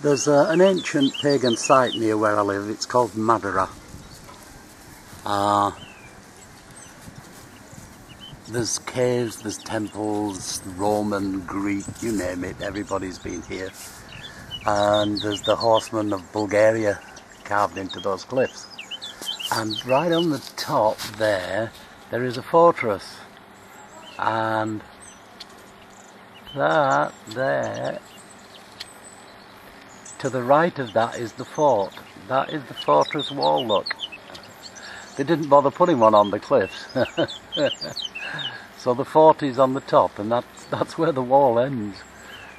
There's an ancient pagan site near where I live. It's called Madara. There's caves, there's temples, Roman, Greek, you name it, everybody's been here. And there's the horsemen of Bulgaria carved into those cliffs. And right on the top there is a fortress. And that there, to the right of that is the fort. That is the fortress wall, look. They didn't bother putting one on the cliffs. So the fort is on the top, and that's where the wall ends.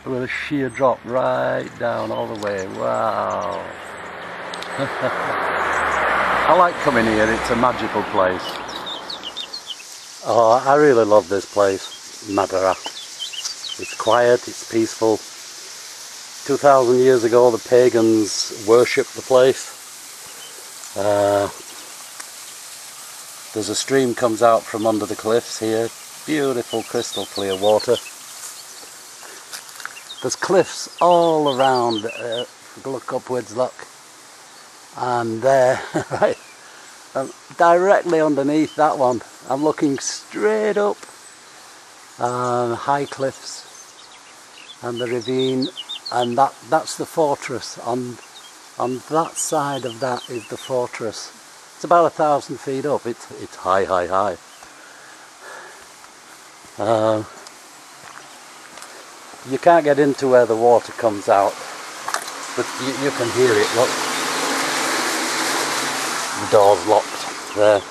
With a sheer drop right down all the way. Wow. I like coming here, it's a magical place. Oh, I really love this place, Madara. It's quiet, it's peaceful. 2,000 years ago the pagans worshipped the place. There's a stream comes out from under the cliffs here. Beautiful crystal clear water. There's cliffs all around. Look upwards, look. And there, right, directly underneath that one, I'm looking straight up. High cliffs and the ravine, and that's the fortress. On that side of that is the fortress. It's about 1,000 feet up. It's high, high, high. You can't get into where the water comes out, but you can hear it. Look, the door's locked there.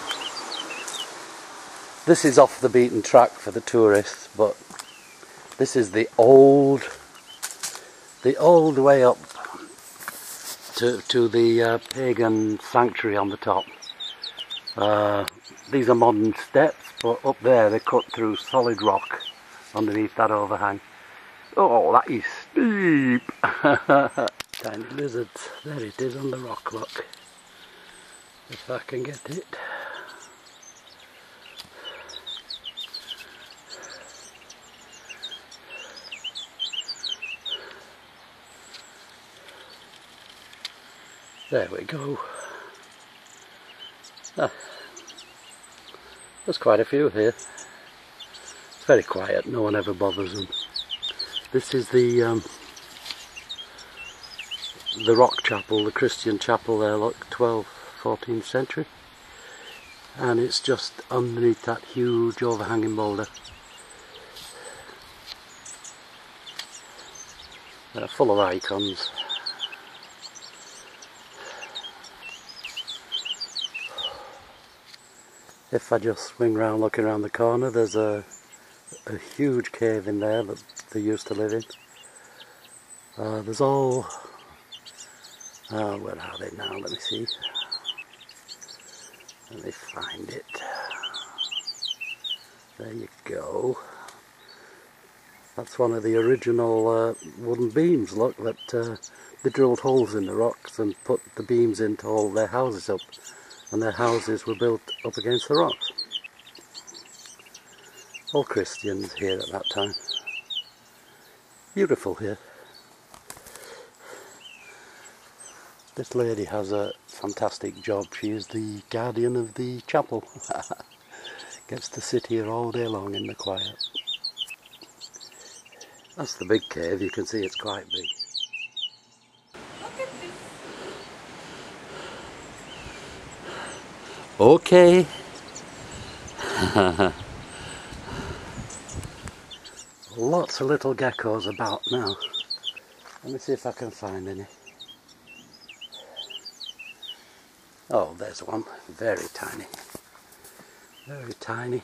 This is off the beaten track for the tourists, but this is the old way up to the pagan sanctuary on the top. These are modern steps, but up there they cut through solid rock underneath that overhang. Oh, that is steep! Tiny lizards. There it is on the rock, look. If I can get it. There we go. There's quite a few here. It's very quiet, no one ever bothers them. This is the rock chapel, the Christian chapel there, look, 12th, 14th century. And it's just underneath that huge overhanging boulder. They're full of icons. If I just swing round looking around the corner, there's a huge cave in there that they used to live in. There's all... where are they now? Let me see. Let me find it. There you go. That's one of the original wooden beams, look, that they drilled holes in the rocks and put the beams in to hold their houses up. And their houses were built up against the rocks. All Christians here at that time. Beautiful here. This lady has a fantastic job. She is the guardian of the chapel. Gets to sit here all day long in the quiet. That's the big cave. You can see it's quite big. Okay. Lots of little geckos about now. Let me see if I can find any. Oh, there's one. Very tiny. Very tiny.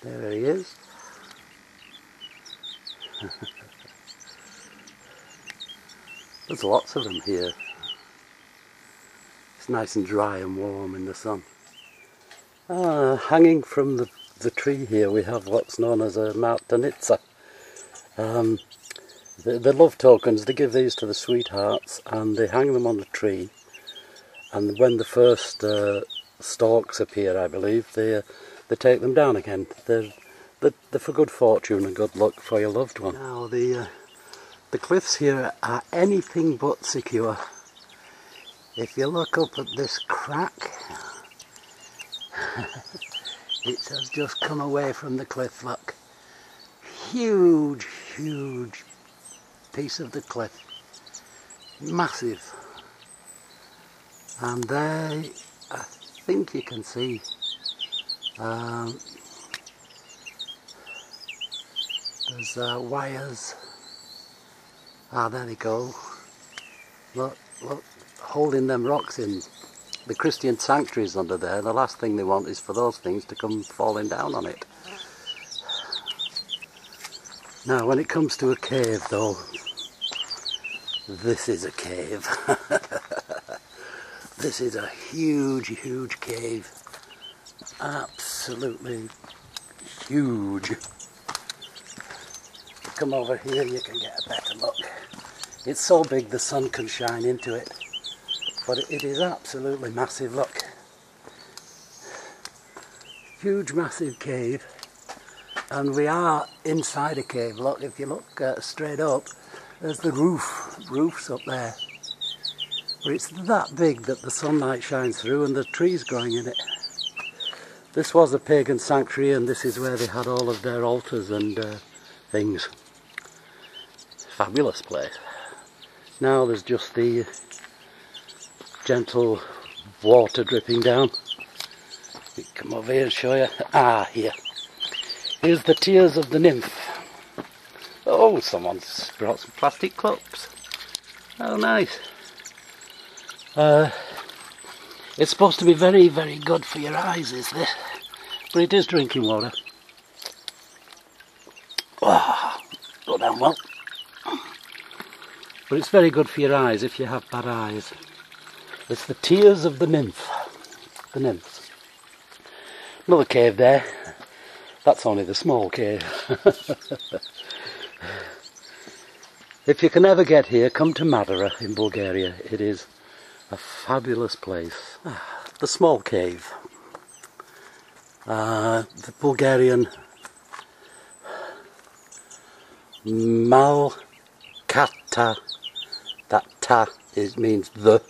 There he is. There's lots of them here. It's nice and dry and warm in the sun. Hanging from the tree here we have what's known as a Martinitsa. The love tokens, they give these to the sweethearts and they hang them on the tree. And when the first stalks appear, I believe, they take them down again. They're they're for good fortune and good luck for your loved one. Now the cliffs here are anything but secure. If you look up at this crack, it has just come away from the cliff, look. Huge, huge piece of the cliff. Massive. And there, I think you can see there's wires. Ah, there they go. Look, look, holding them rocks in. The Christian sanctuaries under there, the last thing they want is for those things to come falling down on it. Now, when it comes to a cave though, this is a cave. This is a huge, huge cave. Absolutely huge. Come over here, you can get a better look. It's so big the sun can shine into it. But it is absolutely massive, look. Huge, massive cave. And we are inside a cave, look. If you look straight up, there's the roof's up there. But it's that big that the sunlight shines through and the trees growing in it. This was a pagan sanctuary, and this is where they had all of their altars and things. Fabulous place. Now there's just the gentle water dripping down. Come over here and show you. Ah, here. Here's the tears of the nymph. Oh, someone's brought some plastic cups. Oh, nice. It's supposed to be very, very good for your eyes, is this? But it is drinking water. Oh, go down well. But it's very good for your eyes if you have bad eyes. It's the tears of the nymph. The nymphs. Another cave there. That's only the small cave. If you can ever get here, come to Madara in Bulgaria. It is a fabulous place. The small cave. The Bulgarian Malkata. That ta means the.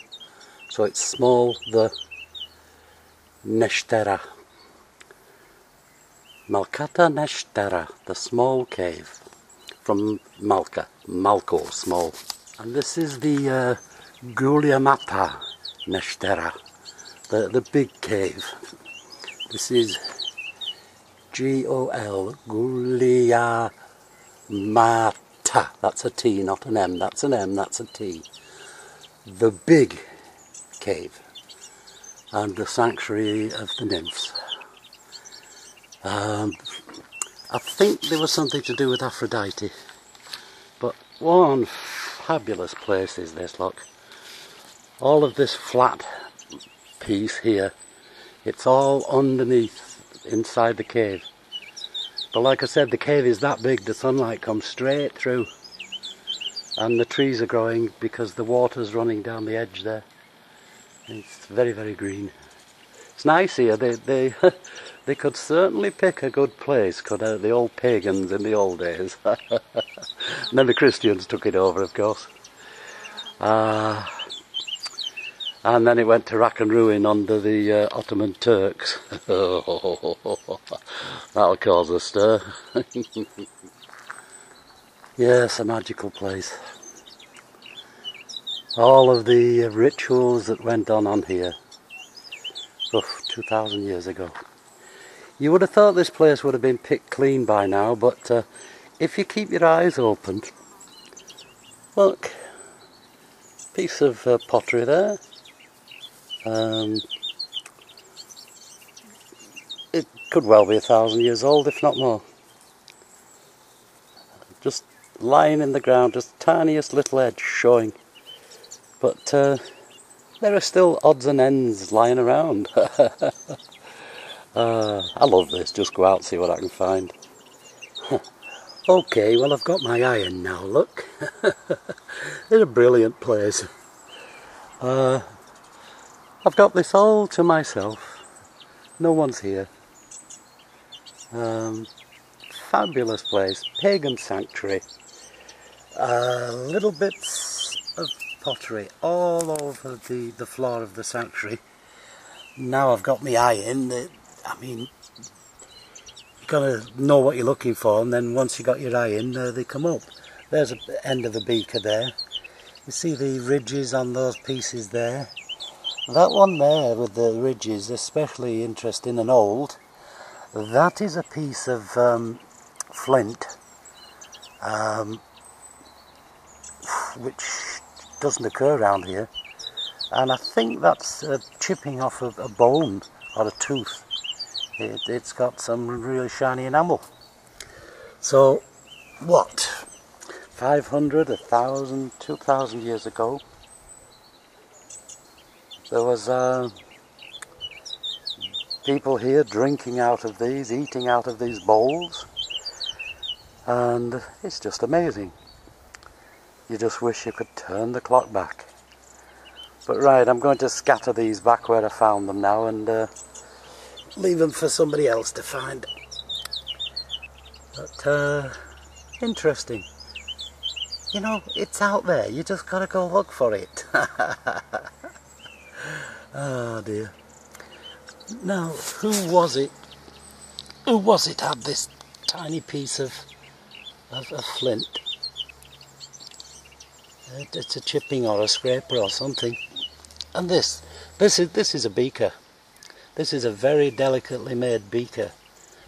So it's small, the Neshtera. Malkata Neshtera, the small cave. From Malka, Malko, small. And this is the Guliamata Neshtera, the big cave. This is G-O-L, Guliamata. That's a T, not an M. That's an M, that's a T. The big cave. And the sanctuary of the nymphs. I think there was something to do with Aphrodite, but one fabulous place is this, look. All of this flat piece here, it's all underneath, inside the cave. But like I said, the cave is that big, the sunlight comes straight through, and the trees are growing because the water's running down the edge there. It's very, very green. It's nice here. They could certainly pick a good place, could the old pagans in the old days. And then the Christians took it over, of course. And then it went to rack and ruin under the Ottoman Turks. That'll cause a stir. Yes, a magical place. All of the rituals that went on here, 2,000 years ago. You would have thought this place would have been picked clean by now, but if you keep your eyes open, look, piece of pottery there. It could well be 1,000 years old, if not more. Just lying in the ground, just tiniest little edge showing. But there are still odds and ends lying around. I love this, just go out and see what I can find. Okay, well I've got my iron now, look. It's a brilliant place. I've got this all to myself. No one's here. fabulous place, Pagan Sanctuary. Little bits of pottery all over the floor of the sanctuary. Now I've got my eye in, I mean, you've got to know what you're looking for, and then once you've got your eye in, they come up. There's the end of the beaker there. You see the ridges on those pieces there. That one there with the ridges, especially interesting and old, that is a piece of flint, which doesn't occur around here. And I think that's chipping off a bone or a tooth. It's got some really shiny enamel. So, what? 500, 1,000, 2,000 years ago, there was people here drinking out of these, eating out of these bowls, and it's just amazing. You just wish you could turn the clock back. But right, I'm going to scatter these back where I found them now and leave them for somebody else to find. But interesting. You know, it's out there, you just gotta go look for it. Oh dear. Now, who was it had this tiny piece of flint? It's a chipping or a scraper or something. And this is a beaker. This is a very delicately made beaker.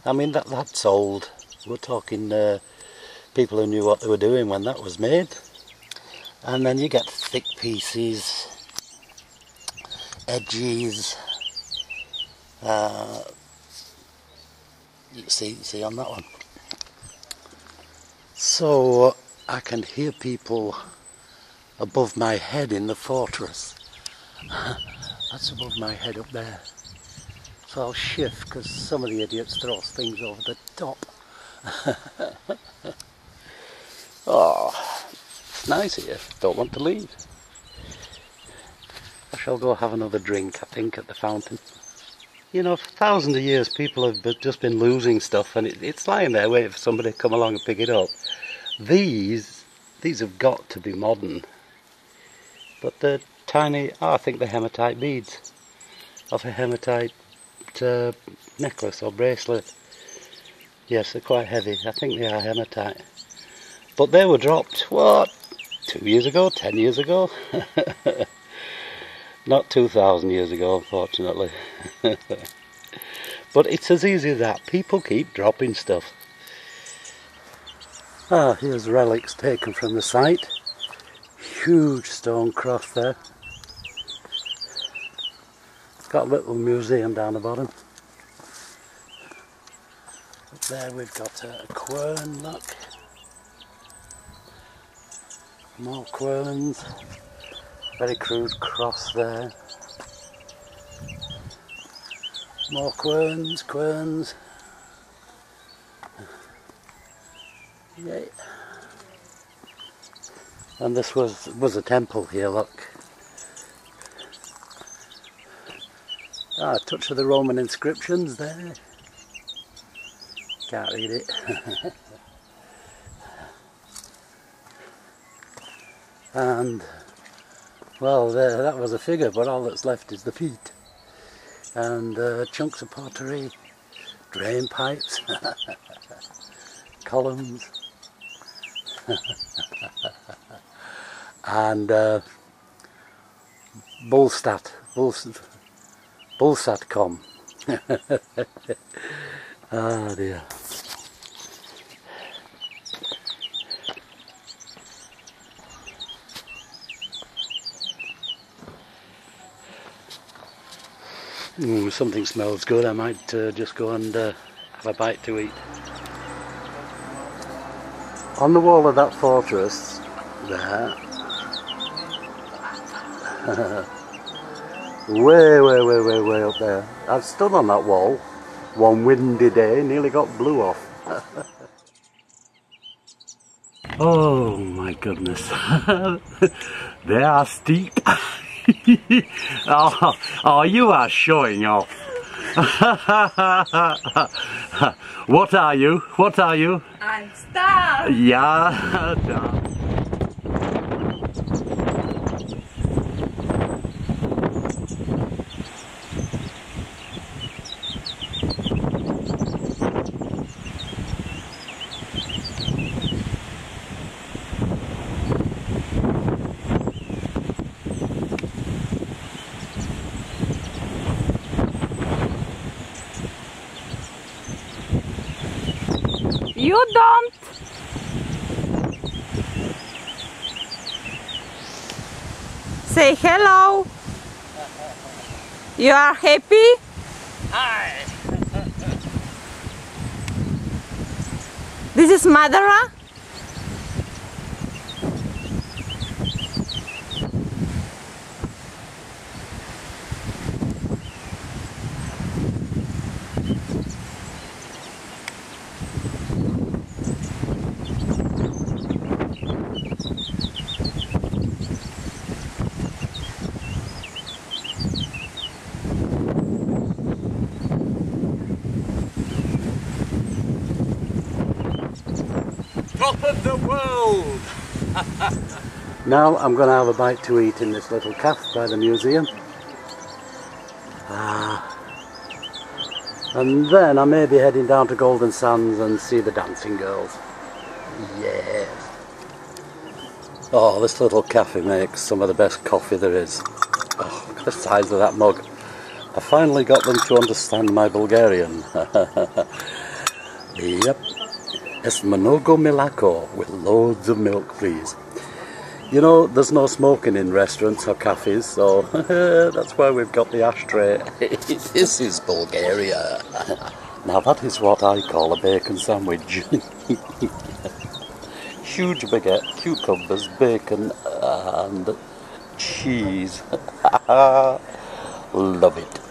I mean, that's old. We're talking people who knew what they were doing when that was made. And then you get thick pieces, edges. You see on that one. So I can hear people above my head in the fortress. That's above my head up there. So I'll shift because some of the idiots throw things over the top. Oh, it's nice here. Don't want to leave. I shall go have another drink, I think, at the fountain. You know, for thousands of years people have just been losing stuff, and it's lying there waiting for somebody to come along and pick it up. These have got to be modern. But they're tiny, I think they're hematite beads of a hematite necklace or bracelet. Yes, they're quite heavy. I think they are hematite. But they were dropped, what, 2 years ago, 10 years ago? Not 2,000 years ago, unfortunately. But it's as easy as that. People keep dropping stuff. Ah, here's relics taken from the site. Huge stone cross there. It's got a little museum down the bottom. Up there we've got a quern, look. More querns. Very crude cross there. More querns. Yeah. And this was a temple here, look. Ah, a touch of the Roman inscriptions there. Can't read it. And, well, there, that was a figure, but all that's left is the feet. And chunks of pottery, drain pipes, columns, and bullsatcom. Oh dear. Something smells good. I might just go and have a bite to eat. On the wall of that fortress there, way up there, I've stood on that wall one windy day, nearly got blew off. Oh my goodness. They are steep. Oh, you are showing off. What are you? What are you? I'm Star. Ja, da. You don't. Say hello. You are happy? Hi. This is Madara. Top of the world! Now I'm going to have a bite to eat in this little cafe by the museum. And then I may be heading down to Golden Sands and see the dancing girls. Yes. Oh, this little cafe makes some of the best coffee there is. Oh, look at the size of that mug. I finally got them to understand my Bulgarian. Yep. Es mnogo milako, with loads of milk, please. You know, there's no smoking in restaurants or cafes, so that's why we've got the ashtray. This is Bulgaria. Now that is what I call a bacon sandwich. Huge baguette, cucumbers, bacon and cheese. Love it.